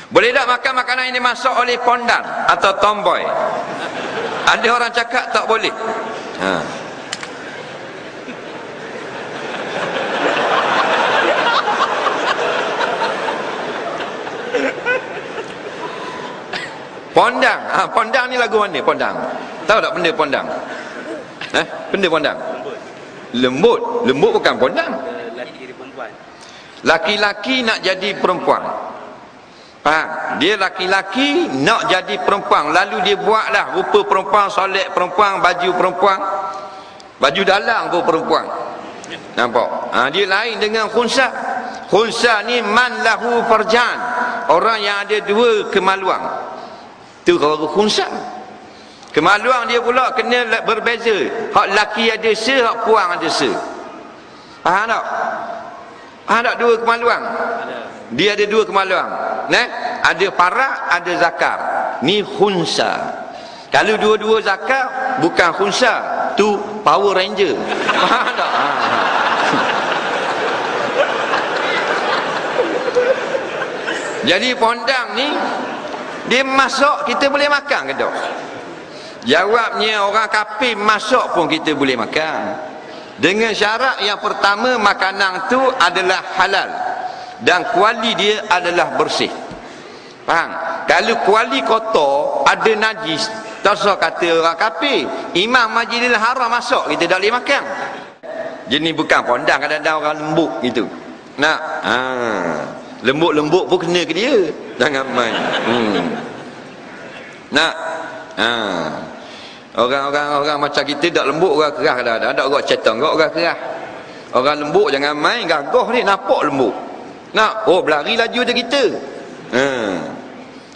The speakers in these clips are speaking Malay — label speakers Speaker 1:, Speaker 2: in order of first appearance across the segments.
Speaker 1: Boleh tak makan makanan yang dimasak oleh pondan atau tomboy? Ada orang cakap tak boleh. Pondang. Pondang ni lagu mana? Pondang. Tahu tak benda pondang? Benda pondang? Lembut. Lembut bukan pondang. Laki-laki nak jadi perempuan. Faham? Dia laki-laki nak jadi perempuan, lalu dia buatlah rupa perempuan, solek perempuan, baju perempuan, baju dalam pun perempuan. Nampak? Dia lain dengan khunsa. Khunsa ni man lahu farjan, orang yang ada dua kemaluan. Itu kalau khunsa. Kemaluan dia pula kena berbeza. Hak laki ada se, hak puang ada se. Faham tak? Faham tak dua kemaluan? Dia ada dua kemaluan. Ada parak, ada zakar. Ni khunsa. Kalau dua-dua zakar bukan khunsa, tu Power Ranger. Faham tak? Jadi pondang ni dia masak, kita boleh makan ke tak? Jawabnya orang kafir masak pun kita boleh makan. Dengan syarat yang pertama, makanan tu adalah halal dan kuali dia adalah bersih. Faham? Kalau kuali kotor, ada najis, tak usah kata orang kafir. Imam Majlis Haram masak, kita tak boleh makan. Jadi bukan pondang, kadang-kadang orang lembut gitu. Nak lembut-lembut pun kena ke dia. Jangan main. Nak orang macam kita tak lembut, orang kerah kadang-kadang. Ada orang cetang, orang kerah. Orang lembut jangan main, gagah ni, nampak lembut. Nak, berlari laju je kita.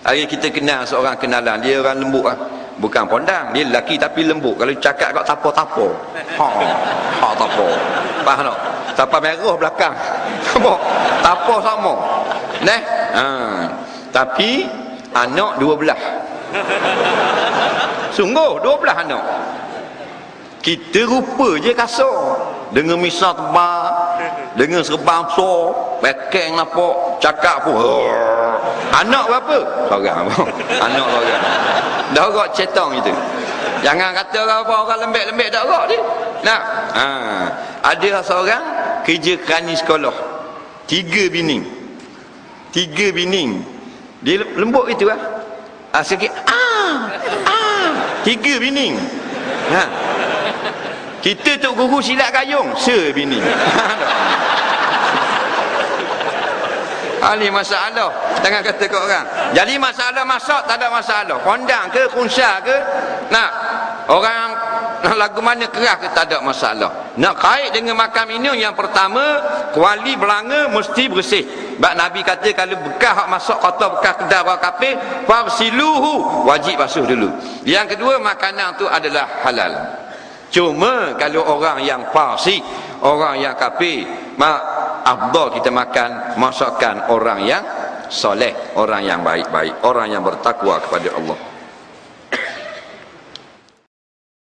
Speaker 1: Hari kita kenal seorang kenalan, dia orang lembut lah. Bukan pondang, dia lelaki tapi lembut. Kalau cakap kat tapo-tapo. Tapo. Faham tak? Tapo merah belakang. Tapo sama. Tapi anak 12. Sungguh 12 anak. Kita rupa je kasar, dengan misal tebal, dengan serban besar, bekeng nampak, cakap pun anak berapa? Seorang. Anak seorang. Dah agak cetang itu. Jangan kata orang lembek-lembek dah agak dia. Nak ada seorang kerja kerani sekolah, 3 bini. Dia lembut gitu lah. Sikit 3 bini. Kita tok guru silat gayung, sebini. Ini masalah. Jangan kata ke orang. Jadi masalah masak tak ada masalah. Pondang ke, khunsa ke, nak orang lagu mana keras ke, tak ada masalah. Nak kait dengan makan minum, yang pertama kuali belanga mesti bersih. Sebab Nabi kata kalau bekas hak masak kotor, bekas kedai orang kafir, fagsiluhu, wajib basuh dulu. Yang kedua, makanan tu adalah halal. Cuma kalau orang yang fasik, orang yang kafir, afdal kita makan masakan orang yang soleh, orang yang baik-baik, orang yang bertakwa kepada Allah.